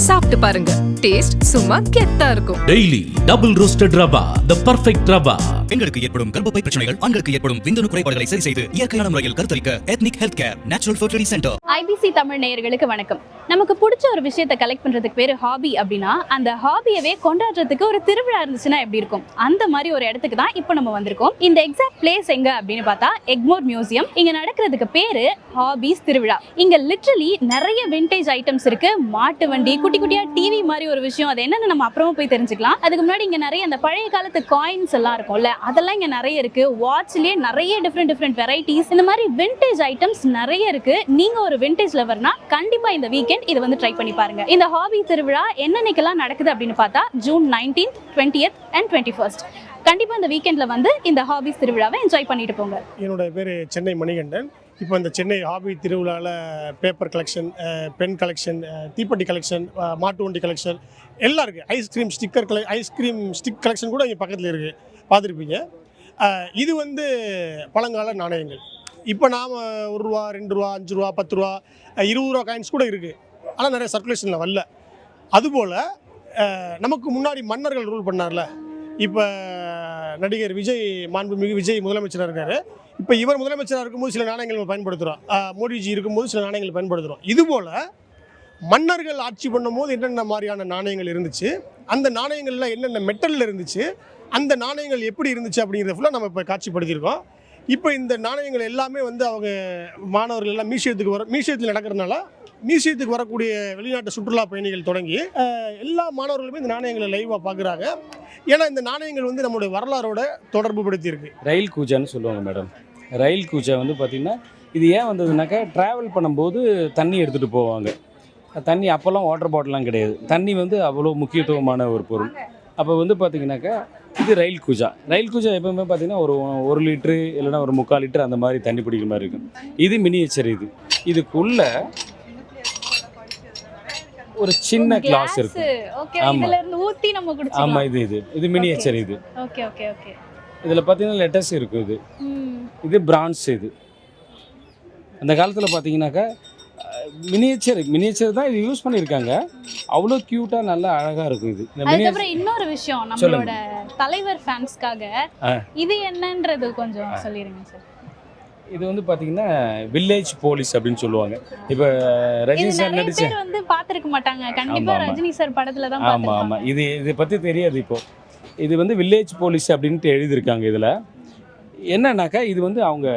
சாப்பிட்டு பாருங்க, டேஸ்ட் சும்மா கெத்தா இருக்கும். டெய்லி டபுள் ரோஸ்டட் ரவா, தி பெர்ஃபெக்ட் ரவா. பெண்களுக்கு ஏற்படும் கர்ப்பப்பை பிரச்சனைகள், ஆண்களுக்கு ஏற்படும் விந்தணு குறைபாடுகளை சரி செய்து இயற்கையான முறையில் கருத்தரிக்க ethnic health care natural fertility centre. IBC Tamil நேயர்களுக்கு வணக்கம். நமக்கு பிடிச்ச ஒரு விஷயத்தை கலெக்ட் பண்றதுக்கு பேரு ஹாபி அப்படின்னா, அந்த ஹாபியவே கொண்டாடுறதுக்கு ஒரு திருவிழா இருந்துச்சுன்னா எப்படி இருக்கும்? அந்த மாதிரி ஒரு இடத்துக்கு தான் இப்போ நம்ம வந்திருக்கோம். இந்த எக்ஸாக்ட் பிளேஸ் எங்க அப்படின்னு பார்த்தா எக்மோர் மியூசியம். இங்க நடக்கிறதுக்கு பேரு ஹாபிஸ் திருவிழா. இங்க லிட்டரலி நிறைய விண்டேஜ் ஐட்டம்ஸ் இருக்கு. மாட்டு வண்டி, குட்டி குட்டியா டிவி மாதிரி ஒரு விஷயம், அது என்னன்னு நம்ம அப்புறமா போய் தெரிஞ்சுக்கலாம். அதுக்கு முன்னாடி இங்க நிறைய அந்த பழைய காலத்து காயின்ஸ் எல்லாம் இருக்கும்ல, அதெல்லாம் இங்க நிறைய இருக்கு. வாட்ச்லயே நிறைய டிஃப்ரெண்ட் வெரைட்டிஸ், இந்த மாதிரி விண்டேஜ் ஐட்டம்ஸ் நிறைய இருக்கு. நீங்க ஒரு விண்டேஜ் லவர்னா கண்டிப்பா இந்த வீக்கெண்ட் இதை வந்து ட்ரை பண்ணி பாருங்க. இந்த ஹாபி திருவிழா என்னன்னைக்கெல்லாம் நடக்குது அப்படின்னு பார்த்தா June 19th, 20th and 21st. கண்டிப்பா இந்த வீக்கெண்ட்ல வந்து இந்த ஹாபிஸ் திருவிழாவை என்ஜாய் பண்ணிட்டு போங்க. என்னோட பேர் சென்னை மணிகண்டன். இப்போ இந்த சென்னை ஹாபி திருவிழாவில் பேப்பர் கலெக்ஷன், பென் கலெக்ஷன், தீப்பெட்டி கலெக்ஷன், மாட்டு வண்டி கலெக்ஷன் எல்லாம் இருக்குது. ஐஸ்கிரீம் ஸ்டிக் கலெக்ஷன் கூட இங்கே பக்கத்தில் இருக்குது, பார்த்துருப்பீங்க. இது வந்து பழங்கால நாணயங்கள். இப்போ நாம் ₹1, ₹2, ₹5, ₹10, ₹20 காயின்ஸ் கூட இருக்குது. ஆனால் நிறைய சர்க்குலேஷனில் வரல. அதுபோல் நமக்கு முன்னாடி மன்னர்கள் ரூல் பண்ணார்ல, இப்போ நடிகர் விஜய், மாண்புமிகு விஜய் முதலமைச்சராக இருக்கார். இப்போ இவர் முதலமைச்சராக இருக்கும்போது சில நாணயங்கள் நம்ம பயன்படுத்துகிறோம், மோடிஜி இருக்கும்போது சில நாணயங்கள் பயன்படுத்துகிறோம். இதுபோல் மன்னர்கள் ஆட்சி பண்ணும்போது என்னென்ன மாதிரியான நாணயங்கள் இருந்துச்சு, அந்த நாணயங்கள்லாம் என்னென்ன மெட்டலில் இருந்துச்சு, அந்த நாணயங்கள் எப்படி இருந்துச்சு அப்படிங்கிறத ஃபுல்லாக நம்ம இப்போ காட்சிப்படுத்தியிருக்கோம். இப்போ இந்த நாணயங்கள் எல்லாமே வந்து அவங்க மாணவர்கள் எல்லாம் மியூசியத்தில் நடக்கிறதுனால மியூசியத்துக்கு வரக்கூடிய வெளிநாட்டு சுற்றுலா பயணிகள் தொடங்கி எல்லா மாணவர்களுமே இந்த நாணயங்களை லைவாக பார்க்குறாங்க. ஏன்னா இந்த நாணயங்கள் வந்து நம்மளுடைய வரலாறோட தொடர்பு படுத்தியிருக்கு. ரயில் கூஜான்னு சொல்லுவாங்க மேடம். ரயில் கூஜா வந்து பார்த்திங்கன்னா இது ஏன் வந்ததுனாக்கா, ட்ராவல் பண்ணும்போது தண்ணி எடுத்துகிட்டு போவாங்க. தண்ணி அப்போல்லாம் வாட்டர் பாட்டிலாம் கிடையாது. தண்ணி வந்து அவ்வளோ முக்கியத்துவமான ஒரு பொருள். அப்போ வந்து பார்த்திங்கனாக்கா இது ரயில் கூஜா. ரயில் கூஜா எப்பவுமே பார்த்திங்கன்னா ஒரு லிட்ரு இல்லைன்னா ஒரு 3/4 லிட்டர் அந்த மாதிரி தண்ணி பிடிக்கிற மாதிரி இருக்கும். இது மினியேச்சர். இதுக்குள்ளே ஒரு சின்ன கிளாஸ் இருக்கு. ஆமாம், இது மினியேச்சர். இதில் பார்த்தீங்கன்னா லெட்டர்ஸ் இருக்குது. இது பிரான்ஸ். இது அந்த காலத்தில் பார்த்தீங்கன்னாக்கா மினியேச்சர் தான் இது யூஸ் பண்ணியிருக்காங்க. அவ்வளோ க்யூட்டாக நல்லா அழகாக இருக்கும். இது அதுக்கப்புறம் இன்னொரு விஷயம், நம்மளோட தலைவர் ஃபேன்ஸ்க்காக இது என்னன்றது கொஞ்சம் சொல்லிடுங்க சார். இது வந்து பார்த்தீங்கன்னா வில்லேஜ் போலீஸ் அப்படின்னு சொல்லுவாங்க. இப்போ ரஜினி சார் நடிச்சு வந்து பார்த்துருக்க மாட்டாங்க, கண்டிப்பாக ரஜினி சார் படத்தில் தான். ஆமாம். இதை பற்றி தெரியாது. இப்போது இது வந்து வில்லேஜ் போலீஸ் அப்படின்ட்டு எழுதியிருக்காங்க. இதில் என்னன்னாக்கா இது வந்து அவங்க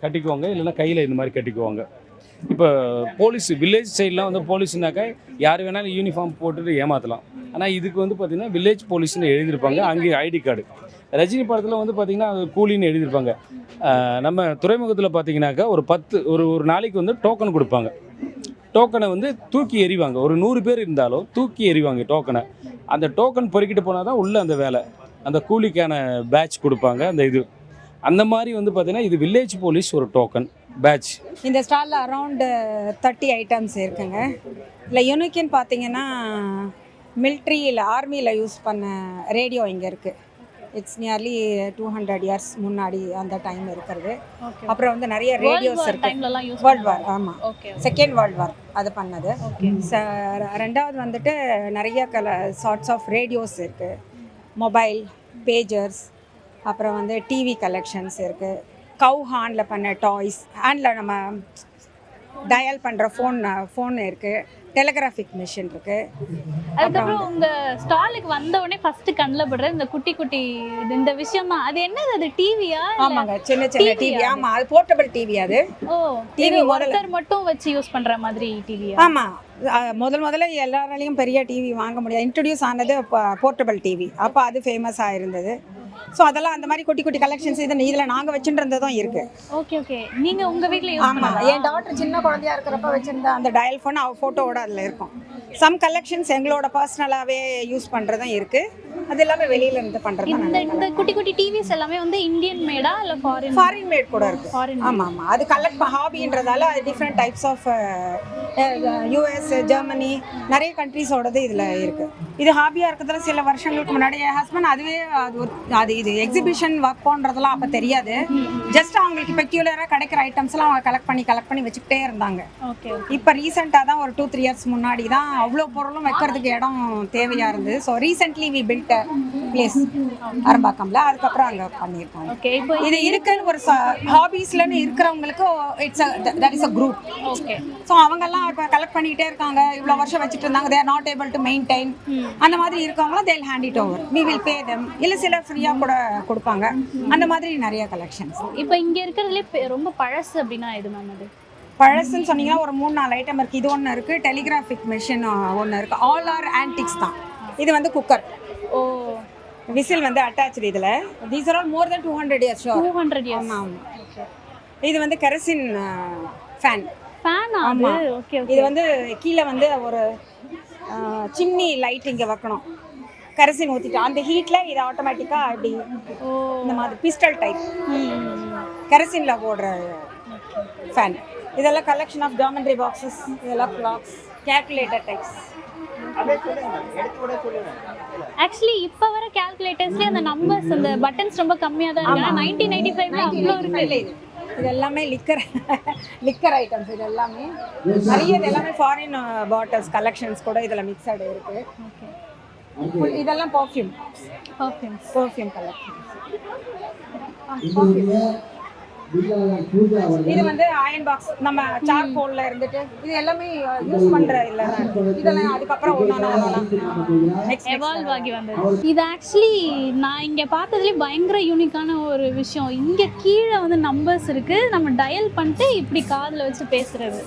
கட்டிக்குவாங்க, இல்லைன்னா கையில் இந்த மாதிரி கட்டிக்குவாங்க. இப்போ போலீஸ் வில்லேஜ் சைட்லாம் வந்து போலீஸ்னாக்கா யார் வேணாலும் யூனிஃபார்ம் போட்டுட்டு ஏமாற்றலாம். ஆனால் இதுக்கு வந்து பார்த்திங்கன்னா வில்லேஜ் போலீஸ்னு எழுதியிருப்பாங்க. அங்கேயே ஐடி கார்டு. ரஜினி படத்தில் வந்து பார்த்திங்கன்னா அது கூலின்னு எழுதியிருப்பாங்க. நம்ம துறைமுகத்தில் பார்த்திங்கனாக்கா ஒரு நாளைக்கு வந்து டோக்கன் கொடுப்பாங்க. டோக்கனை வந்து தூக்கி எறிவாங்க. ஒரு 100 பேர் இருந்தாலும் தூக்கி எறிவாங்க டோக்கனை. அந்த டோக்கன் பொறுக்கிட்டு போனால் தான் உள்ளே அந்த வேலை, அந்த கூலிக்கான பேட்ச் கொடுப்பாங்க. அந்த மாதிரி வந்து பார்த்திங்கன்னா இது வில்லேஜ் போலீஸ் ஒரு டோக்கன் பேட்ச். இந்த ஸ்டாலில் அரௌண்டு 30 ஐட்டம்ஸ் இருக்குங்க. இல்லை யூனிக்குன்னு பார்த்தீங்கன்னா மிலிட்ரியில், ஆர்மியில் யூஸ் பண்ண ரேடியோ இங்கே இருக்குது. இட்ஸ் நியர்லி 200 இயர்ஸ் முன்னாடி அந்த டைம் இருக்கிறது. அப்புறம் வந்து நிறைய ரேடியோஸ் இருக்குது. வேர்ல்டு வார், ஆமாம், செகண்ட் வேர்ல்டு வார் அது பண்ணது. ரெண்டாவது வந்துட்டு நிறைய சார்ட்ஸ் ஆஃப் ரேடியோஸ் இருக்குது. மொபைல், பேஜர்ஸ், அப்புறம் வந்து டிவி கலெக்ஷன்ஸ் இருக்குது. கவ் ஹேண்டில் பண்ண டாய்ஸ், ஹேண்டில் நம்ம டயல் பண்ணுற ஃபோன் இருக்குது. டெலிகிராஃபிக் மிஷின் இருக்குது. அதுக்கப்புறம் உங்கள் ஸ்டாலுக்கு வந்த உடனே ஃபஸ்ட்டு கண்ணில் படுற இந்த குட்டி இந்த விஷயம் தான். அது என்னது? அது டிவியா? ஆமாங்க, சின்ன டிவி. ஆமாம், அது போர்ட்டபிள் டிவி. அது டிவி ஒருத்தர் மட்டும் வச்சு யூஸ் பண்ணுற மாதிரி டிவியா? ஆமாம், முதல்ல எல்லாராலையும் பெரிய டிவி வாங்க முடியாது. இன்ட்ரடியூஸ் ஆனது போர்ட்டபிள் டிவி. அப்போ அது ஃபேமஸாக இருந்தது. ஸோ அதெல்லாம் அந்த மாதிரி குட்டி கலெக்ஷன்ஸ் இதில் நாங்கள் வச்சுருந்ததும் இருக்குது. ஓகே. நீங்கள் உங்கள் வீட்டில்? ஆமாம், என் டாக்டர் சின்ன குழந்தையாக இருக்கிறப்ப வச்சுருந்த அந்த டயல் ஃபோன் அவள் ஃபோட்டோவோட அதில் இருக்கும். சம் கலெக்ஷன்ஸ் எங்களோட பர்சனலாகவே யூஸ் பண்ணுறதும் இருக்குது. அது எல்லாமே வெளியில இருந்து பண்ணுறது. இந்த குட்டி டிவிஸ் எல்லாமே வந்து இந்தியன் மேடா இல்லை ஃபாரின் மேட் கூட இருக்குது. ஆமாம், அது கலெக்ட் ஹாபின்றதால different types of US, Germany, நிறைய கண்ட்ரீஸோடது இதில் இருக்குது. இது ஹாபியாக இருக்கிறதுல சில வருஷங்களுக்கு முன்னாடி என் ஹஸ்பண்ட் அதுவே அது இது எக்ஸிபிஷன் ஒர்க் பண்ணுறதுலாம் அப்போ தெரியாது. ஜஸ்ட் அவங்களுக்கு பெக்யூலராக கிடைக்கிற ஐட்டம்ஸ்லாம் அவங்க கலெக்ட் பண்ணி வச்சுக்கிட்டே இருந்தாங்க. ஓகே. இப்போ ரீசெண்டாக தான் ஒரு 2-3 இயர்ஸ் முன்னாடி தான் அவ்வளோ பொருளும் வைக்கிறதுக்கு இடம் தேவையாக இருந்தது. So recently we build place அரம்பாக்கம்ல, அதுக்கப்புறம் அங்கே பண்ணியிருக்காங்க. ஓகே. இப்போ இது இருக்குன்னு ஒரு ஹாபீஸ்லன்னு இருக்கிறவங்களுக்கு that is a group. Okay. So அவங்கெல்லாம் இப்போ கலெக்ட் பண்ணிக்கிட்டே இருக்காங்க, இவ்வளோ வருஷம் வச்சுட்டு இருந்தாங்க, they are not able to maintain. அந்த மாதிரி இருக்கவங்களும் they will hand it over, we will pay them. இல்லை சில ஃப்ரீயாக கூட கொடுப்பாங்க. அந்த மாதிரி நிறைய கலெக்ஷன்ஸ். இப்போ இங்கே இருக்கிறதுலே ரொம்ப பழசு அப்படின்னா எது மேம்? அது பழசுன்னு சொன்னீங்கன்னா ஒரு 3-4 ஐட்டம் இருக்குது. இது ஒன்று இருக்குது, டெலிகிராஃபிக் மிஷின் ஒன்று இருக்குது. ஆல் ஆர் ஆன்டிக்ஸ் தான். இது வந்து குக்கர். ஓ. விசில் வந்து அட்டாச்சு இதில். These are all more then 200 years. 200 years. ஆமாம். இது வந்து கெரசின் ஃபேன். ஃபேன். ஆமா. ஓகே. இது வந்து கீழே வந்து ஒரு சிம்னி லைட் இங்கே வைக்கணும். கெரசின் ஊற்றிட்டு அந்த ஹீட்டில் இது ஆட்டோமேட்டிக்காக அப்படி இந்த மாதிரி பிஸ்டல் டைப் கெரசினில் போடுற ஃபேன். இதெல்லாம் கலெக்ஷன் ஆஃப் ஜாமெண்ட்ரி பாக்ஸஸ், இதெல்லாம் கிளாக்ஸ், கேல்குலேட்டர் டைப்ஸ். ஆக்சுவலி இப்போ வர கால்குலேட்டர்ஸ்லேயே அந்த நம்பர்ஸ், அந்த பட்டன்ஸ் ரொம்ப கம்மியாக தான் இருக்கு. 1995 அவ்வளோ இருக்கு. இது எல்லாமே லிக்கர் ஐட்டம்ஸ். இது எல்லாமே நிறைய, இது எல்லாமே ஃபாரின் பாட்டில்ஸ் கலெக்ஷன்ஸ் கூட இதில் மிக்சடு இருக்குது. இதெல்லாம் பர்ஃப்யூம் கலெக்ஷன்ஸ். இது வந்து அயன் பாக்ஸ், நம்ம சார்கோல்ல இருந்துட்டு இது எல்லாமே யூஸ் பண்ற இல்ல. இதெல்லாம் அதுக்கப்புறம் ஒண்ணா எவால்வ் ஆகி வந்தது. இது ஆக்சுவலி நான் இங்க பார்த்ததுலேயே பயங்கர யூனிக்கான ஒரு விஷயம். இங்க கீழே வந்து நம்பர்ஸ் இருக்கு, நம்ம டயல் பண்ணிட்டு இப்படி காதில் வச்சு பேசுறது.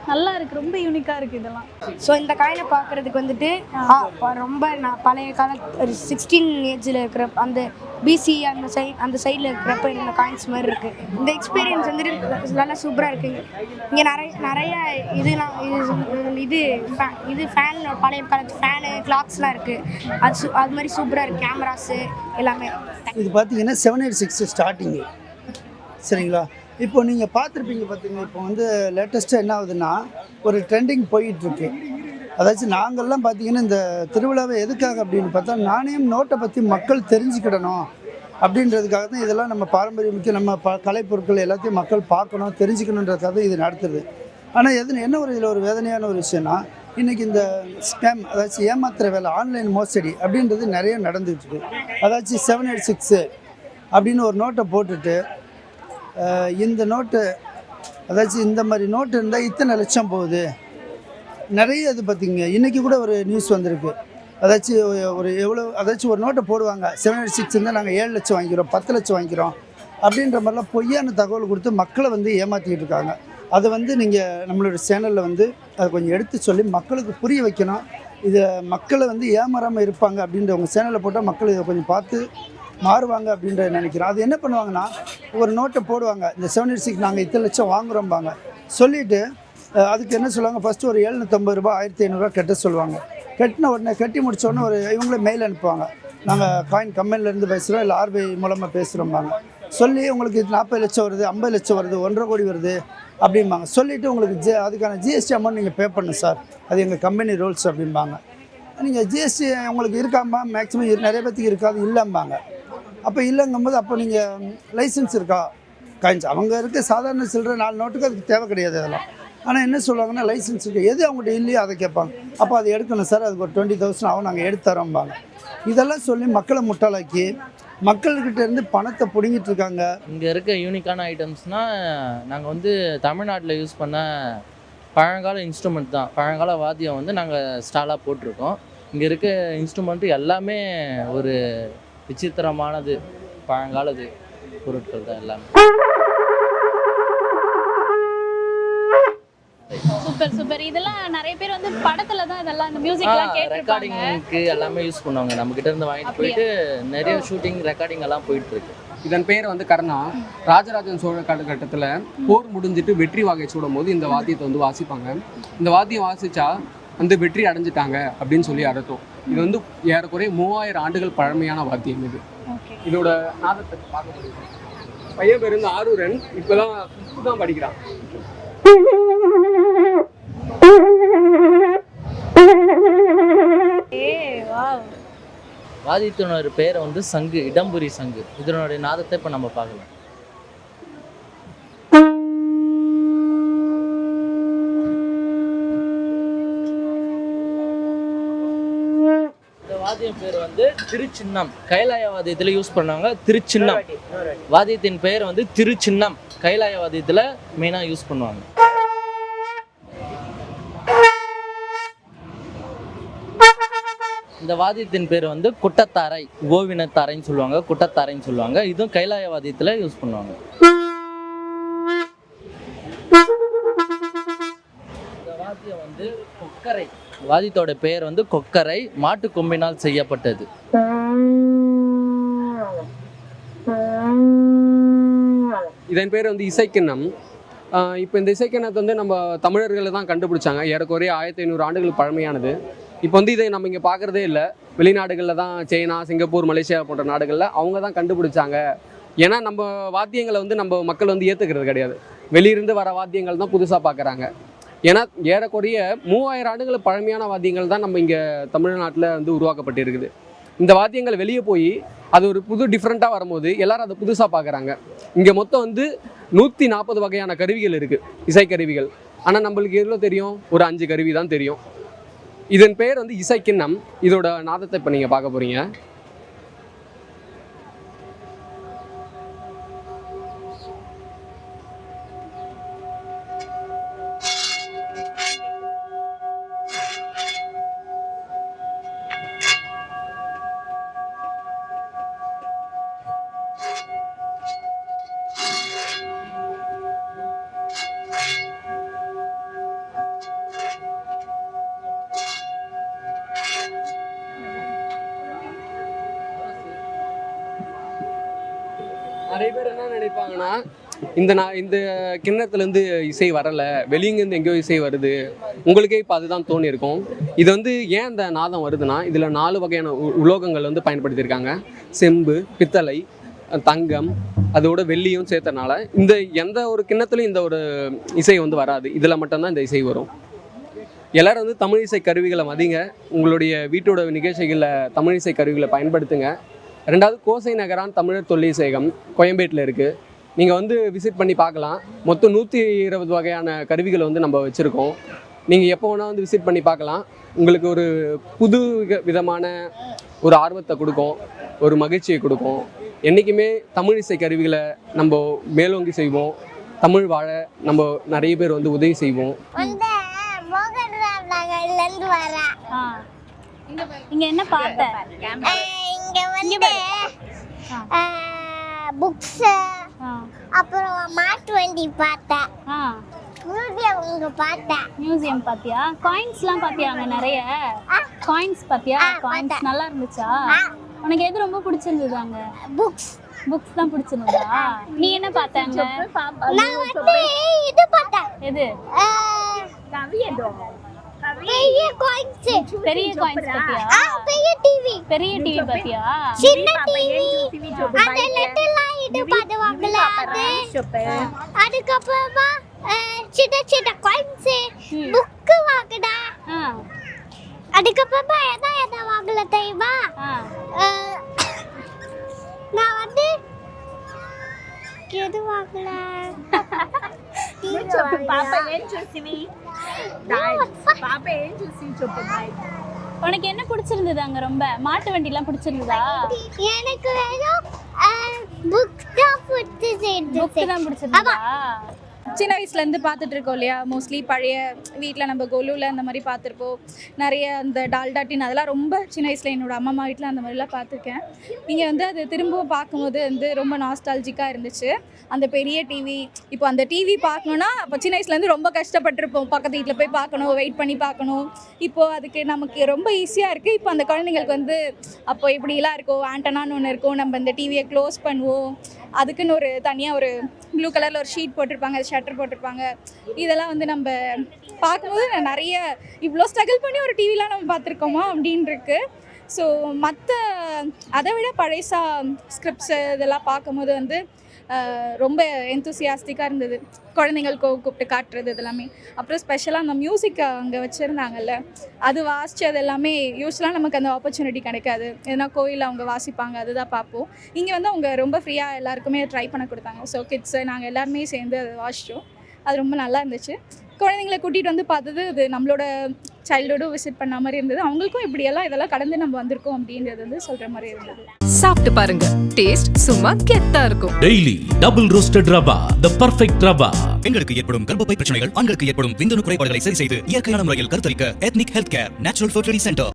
நல்லா இருக்குது, ரொம்ப யூனிக்காக இருக்குது இதெல்லாம். ஸோ இந்த காயினை பார்க்குறதுக்கு வந்துட்டு ரொம்ப பழைய கால ஒரு 16 ஏஜில் இருக்கிற அந்த பிசி அந்த சைடில் இருக்கிறப்ப இந்த காயின்ஸ் மாதிரி இருக்குது. இந்த எக்ஸ்பீரியன்ஸ் வந்துட்டு நல்லா சூப்பராக இருக்குங்க. இங்கே நிறைய இதெல்லாம் இது ஃபேன், பழைய காலத்து ஃபேனு, கிளாக்ஸ்லாம் இருக்குது. அது மாதிரி சூப்பராக இருக்குது. கேமராஸு எல்லாமே. இது பார்த்தீங்கன்னா 786 ஸ்டார்டிங்கு. சரிங்களா? இப்போ நீங்கள் பார்த்துருப்பீங்க பார்த்தீங்கன்னா, இப்போ வந்து லேட்டஸ்ட்டாக என்ன ஆகுதுன்னா ஒரு ட்ரெண்டிங் போயிட்டுருக்கு. அதாச்சும் நாங்கள்லாம் பார்த்தீங்கன்னா இந்த திருவிழாவை எதுக்காக அப்படின்னு பார்த்தா, நாணயம் நோட்டை பற்றி மக்கள் தெரிஞ்சுக்கிடணும் அப்படின்றதுக்காக தான் இதெல்லாம் நம்ம பாரம்பரியமிக்க நம்ம கலைப்பொருட்கள் எல்லாத்தையும் மக்கள் பார்க்கணும், தெரிஞ்சுக்கணுன்றதுக்காக தான் இது நடத்துது. ஆனால் என்ன ஒரு இதில் ஒரு வேதனையான ஒரு விஷயம்னா, இன்றைக்கி இந்த ஸ்கேம், அதாச்சும் ஏமாத்துற வேலை, ஆன்லைன் மோசடி அப்படின்றது நிறைய நடந்துகிட்ருக்கு. அதாச்சும் 786 அப்படின்னு ஒரு நோட்டை போட்டுட்டு, இந்த நோட்டு, அதாச்சும் இந்த மாதிரி நோட்டு இருந்தால் இத்தனை லட்சம் போகுது நிறைய. இது பார்த்திங்க, இன்றைக்கி கூட ஒரு நியூஸ் வந்திருக்கு. அதாச்சும் ஒரு நோட்டை போடுவாங்க, 786 இருந்தால் நாங்கள் 7 லட்சம் வாங்கிக்கிறோம், 10 லட்சம் வாங்கிக்கிறோம் அப்படின்ற மாதிரிலாம் பொய்யான தகவல் கொடுத்து மக்களை வந்து ஏமாற்றிக்கிட்டு இருக்காங்க. அதை வந்து நீங்கள் நம்மளோட சேனலில் வந்து அதை கொஞ்சம் எடுத்து சொல்லி மக்களுக்கு புரிய வைக்கணும். இதை மக்களை வந்து ஏமாறாமல் இருப்பாங்க அப்படின்ற உங்கள் சேனலில் போட்டால் மக்கள் இதை கொஞ்சம் பார்த்து மாறுவாங்க அப்படின்ற நினைக்கிறோம். அது என்ன பண்ணுவாங்கன்னா, ஒரு நோட்டை போடுவாங்க, இந்த 786 நாங்கள் இத்தனை லட்சம் வாங்குகிறோம்பாங்க. சொல்லிவிட்டு அதுக்கு என்ன சொல்லுவாங்க, ஃபஸ்ட்டு ஒரு 750 ரூபா 1500 கட்ட சொல்லுவாங்க. கட்டின உடனே கட்டி முடித்தோடனே இவங்களே மெயில் அனுப்புவாங்க, நாங்கள் காயின் கம்பெனிலேருந்து பேசுகிறோம், இல்லை ஆர்பிஐ மூலமாக பேசுகிறோம்பாங்க. சொல்லி உங்களுக்கு 40 லட்சம் வருது, 50 லட்சம் வருது, 1.5 கோடி வருது அப்படிம்பாங்க. சொல்லிவிட்டு உங்களுக்கு அதுக்கான ஜிஎஸ்டி அமௌண்ட் நீங்கள் பே பண்ணணும் சார், அது எங்கள் கம்பெனி ரூல்ஸ் அப்படிம்பாங்க. நீங்கள் ஜிஎஸ்டி உங்களுக்கு இருக்காமல் மேக்ஸிமம் நிறைய பேத்துக்கு இருக்காது, இல்லைம்பாங்க. அப்போ இல்லைங்கும்போது அப்போ நீங்கள் லைசன்ஸ் இருக்கா காயின்ஸ் அவங்க இருக்க சாதாரண சில்லற 4 நோட்டுக்கு அதுக்கு தேவை கிடையாது அதெல்லாம். ஆனால் என்ன சொல்லுவாங்கன்னா, லைசன்ஸ் இருக்குது, எது அவங்கள்ட்ட இல்லையோ அதை கேட்பாங்க. அப்போ அது எடுக்கணும் சார், அதுக்கு ஒரு 20,000 ஆகும், நாங்கள் எடுத்து தரோம்பாங்க. இதெல்லாம் சொல்லி மக்களை முட்டாளாக்கி மக்கள்கிட்ட இருந்து பணத்தை பிடுங்கிட்டு இருக்காங்க. இங்கே இருக்க யூனிக்கான ஐட்டம்ஸ்னால் நாங்கள் வந்து தமிழ்நாட்டில் யூஸ் பண்ண பழங்கால இன்ஸ்ட்ருமெண்ட் தான், பழங்கால வாத்தியம் வந்து நாங்கள் ஸ்டாலாக போட்டிருக்கோம். இங்கே இருக்க இன்ஸ்ட்ருமெண்ட்டு எல்லாமே ஒரு விசித்திரமானது, பழங்காலது பொருட்கள் தான் எல்லாமே. Super super. இதெல்லாம் நிறைய பேர் வந்து படத்துல தான் இதெல்லாம் இந்த மியூசிக்லாம் கேட்டிருப்பாங்க. ரெக்கார்டிங்க்கு எல்லாமே யூஸ் பண்ணுவாங்க. நம்ம கிட்ட இருந்து வாங்கிட்டு போயிட்டு நிறைய ஷூட்டிங் ரெக்கார்டிங் எல்லாம் போயிட்டு இருக்கு. இதன் பேர் வந்து கர்ணா. ராஜராஜன் சோழ காலகட்டத்தில் போர் முடிஞ்சிட்டு வெற்றி வாகை சூடும் போது இந்த வாத்தியத்தை வந்து வாசிப்பாங்க. இந்த வாத்தியம் வாசிச்சா வந்து வெற்றி அடைஞ்சிட்டாங்க அப்படின்னு சொல்லி அர்த்தம். இது வந்து ஏறக்குறைய 3000 ஆண்டுகள் பழமையான வாத்தியம் இது. இதோட நாதத்தை பார்க்க முடியும். பையன் பேர் வந்து ஆரூரன், இப்போதான் படிக்கிறான். வாத்தியத்தினோட பேரை வந்து சங்கு, இடம்புரி சங்கு. இதனுடைய நாதத்தை இப்போ நம்ம பார்க்கலாம். இந்த வாத்தியம் பேர் வந்து திருச்சின்னம். கைலாய வாத்தியத்தில் யூஸ் பண்ணாங்க திருச்சின்னம். வாத்தியத்தின் பெயர் வந்து திருச்சின்னம். கைலாய வாத்தியத்தில் மெயினாக யூஸ் பண்ணுவாங்க. இந்த வாத்தியத்தின் பேர் வந்து குட்டத்தாரை, ஓவினத்தாரைன்னு சொல்லுவாங்க, குட்டத்தாரைன்னு சொல்லுவாங்க. இதுவும் கைலாய வாத்தியத்தில் யூஸ் பண்ணுவாங்க. இந்த வாத்தியம் வந்து கொக்கரை. வாத்தியத்தோட பெயர் வந்து கொக்கரை, மாட்டு கொம்பினால் செய்யப்பட்டது. இதன் பேர் வந்து இசைக்கிண்ணம். இப்போ இந்த இசைக்கிண்ணத்தை வந்து நம்ம தமிழர்களை தான் கண்டுபிடிச்சாங்க. ஏறக்குறைய 1500 ஆண்டுகள் பழமையானது. இப்போ வந்து இதை நம்ம இங்கே பார்க்குறதே இல்லை. வெளிநாடுகளில் தான், சைனா, சிங்கப்பூர், மலேசியா போன்ற நாடுகளில் அவங்க தான் கண்டுபிடிச்சாங்க. ஏன்னா நம்ம வாத்தியங்களை வந்து நம்ம மக்கள் வந்து ஏற்றுக்கிறது கிடையாது. வெளியிருந்து வர வாத்தியங்கள் தான் புதுசாக பார்க்குறாங்க. ஏன்னா ஏறக்குறைய 3000 ஆண்டுகள் பழமையான வாத்தியங்கள் தான் நம்ம இங்கே தமிழ்நாட்டில் வந்து உருவாக்கப்பட்டிருக்குது. இந்த வாத்தியங்கள் வெளியே போய் அது ஒரு புது டிஃப்ரெண்ட்டாக வரும்போது எல்லாரும் அதை புதுசாக பார்க்குறாங்க. இங்கே மொத்தம் வந்து 140 வகையான கருவிகள் இருக்குது, இசைக்கருவிகள். ஆனால் நம்மளுக்கு எவ்வளோ தெரியும்? ஒரு 5 கருவி தான் தெரியும். இதன் பெயர் வந்து இசைக்கிண்ணம். இதோட நாதத்தை இப்போ நீங்கள் பார்க்க போகிறீங்க. நிறைய பேர் என்ன நினைப்பாங்கன்னா, இந்த கிண்ணத்துலேருந்து இசை வரலை, வெளியேருந்து எங்கேயோ இசை வருது. உங்களுக்கே இப்போ அதுதான் தோணியிருக்கும். இது வந்து ஏன் இந்த நாதம் வருதுன்னா, இதில் 4 வகையான உலோகங்கள் வந்து பயன்படுத்தியிருக்காங்க. செம்பு, பித்தளை, தங்கம், அதோட வெள்ளியும் சேர்த்தனால இந்த எந்த ஒரு கிண்ணத்துலையும் இந்த ஒரு இசை வந்து வராது. இதில் மட்டும்தான் இந்த இசை வரும். எல்லோரும் வந்து தமிழ் இசை கருவிகளை மதிங்க. உங்களுடைய வீட்டோட நிகழ்ச்சிகளில் தமிழ் இசை கருவிகளை பயன்படுத்துங்க. 2வது கோசை நகரான் தமிழர் தொல்லிசைகம் கோயம்பேட்டில் இருக்குது. நீங்கள் வந்து விசிட் பண்ணி பார்க்கலாம். மொத்தம் 120 வகையான கருவிகளை வந்து நம்ம வச்சுருக்கோம். நீங்கள் எப்போ வேணால் வந்து விசிட் பண்ணி பார்க்கலாம். உங்களுக்கு ஒரு புது விதமான ஒரு ஆர்வத்தை கொடுக்கும், ஒரு மகிழ்ச்சியை கொடுக்கும். என்றைக்குமே தமிழ் இசை கருவிகளை நம்ம மேலோங்கி செய்வோம். தமிழ் வாழ நம்ம நிறைய பேர் வந்து உதவி செய்வோம். இங்க என்ன பார்த்த? இங்க வந்து புக்ஸ், அப்புறம் மாட்டு வண்டி பார்த்தேன். மியூசியம் இங்க பார்த்தேன். மியூசியம் பாத்தியா? காயின்ஸ்லாம் பாத்தியா? அங்க நிறைய காயின்ஸ் பாத்தியா? காயின்ஸ் நல்லா இருந்துச்சா? உனக்கு எது ரொம்ப பிடிச்சிருந்தது அங்க? புக்ஸ் தான் பிடிச்சிருந்ததா? நீ என்ன பார்த்த அங்க? நான் வந்து இது பார்த்தேன். எது? பெரிய காயின்ஸ். பெரிய காயின்ஸ் பாத்தியா? பெரிய டிவி பாத்தியா? சின்ன டிவி, அந்த லிட்டில் லைட் பாடுவாங்கல அது. அதுக்கப்புறமா சின்ன சின்ன காயின்ஸ், புக் வாங்குடா. அதுக்கப்புறமா என்ன வாங்கல தெரியுமா? நான் வந்து எது வாங்கல? உனக்கு என்ன பிடிச்சிருந்தது அங்க? ரொம்ப மாட்டு வண்டி எல்லாம் பிடிச்சிருந்ததா? எனக்கு வேணும் புக் தான் பிடிச்சிருந்தா. சின்ன வயசுலேருந்து பார்த்துட்டு இருக்கோம் இல்லையா? மோஸ்ட்லி பழைய வீட்டில் நம்ம கொலுவில் அந்த மாதிரி பார்த்துருப்போம். நிறைய அந்த டால்டா டின் அதெல்லாம் ரொம்ப சின்ன வயசில் என்னோடய அம்மா வீட்டில் அந்த மாதிரிலாம் பார்த்துருக்கேன். நீங்கள் வந்து அது திரும்பவும் பார்க்கும்போது வந்து ரொம்ப நாஸ்டாலஜிக்காக இருந்துச்சு. அந்த பெரிய டிவி, இப்போ அந்த டிவி பார்க்கணுன்னா அப்போ சின்ன வயசுலேருந்து ரொம்ப கஷ்டப்பட்டுருப்போம். பக்கத்து வீட்டில் போய் பார்க்கணும், வெயிட் பண்ணி பார்க்கணும். இப்போது அதுக்கு நமக்கு ரொம்ப ஈஸியாக இருக்குது. இப்போ அந்த குழந்தைங்களுக்கு வந்து அப்போ இப்படிலாம் இருக்கும், ஆண்டனான்னு ஒன்று இருக்கும், நம்ம இந்த டிவியை க்ளோஸ் பண்ணுவோம், அதுக்குன்னு ஒரு தனியாக ஒரு ப்ளூ கலரில் ஒரு ஷீட் போட்டிருப்பாங்க, அது ஷட்டர் போட்டிருப்பாங்க. இதெல்லாம் வந்து நம்ம பார்க்கும்போது நிறைய இவ்வளோ ஸ்ட்ரகிள் பண்ணி ஒரு டிவிலாம் நம்ம பார்த்துருக்கோமா அப்படின்னு இருக்கு. ஸோ மற்ற அதை விட பழைசா ஸ்கிரிப்ட்ஸு இதெல்லாம் பார்க்கும்போது வந்து ரொம்ப எந்தூசியாஸ்டிக்காக இருந்தது. குழந்தைங்கள் கூப்பிட்டு காட்டுறது இது எல்லாமே. அப்புறம் ஸ்பெஷலாக அந்த மியூசிக் அங்கே வச்சுருந்தாங்கல்ல, அது வாசித்தது எல்லாமே யூஸ்வலாக நமக்கு அந்த ஆப்பர்ச்சுனிட்டி கிடைக்காது. ஏன்னா கோயிலில் அவங்க வாசிப்பாங்க, அதுதான் பார்ப்போம். இங்கே வந்து அவங்க ரொம்ப ஃப்ரீயாக எல்லாருக்குமே ட்ரை பண்ண கொடுத்தாங்க. ஸோ கிட்ஸு நாங்கள் எல்லாருமே சேர்ந்து அதை வாசித்தோம். அது ரொம்ப நல்லா இருந்துச்சு. குழந்தைங்களை கூட்டிகிட்டு வந்து பார்த்தது இது நம்மளோட சைல்டுஹுட்டும் விசிட் பண்ண மாதிரி இருந்தது. அவங்களுக்கும் இப்படியெல்லாம் இதெல்லாம் கடந்து நம்ம வந்திருக்கோம் அப்படின்றது வந்து சொல்கிற மாதிரி இருந்தது. சாப்பிட்டு பாருங்க, டேஸ்ட் சும்மா கெத்தா இருக்கும். Daily double roasted rava, the perfect rava. பெண்களுக்கு ஏற்படும் கர்ப்பப்பை பிரச்சனைகள், ஆண்களுக்கு ஏற்படும் விந்தணு குறைபாடுகளை சரி செய்து இயற்கையான முறையில் கருத்தரிக்க ethnic health care natural fertility centre.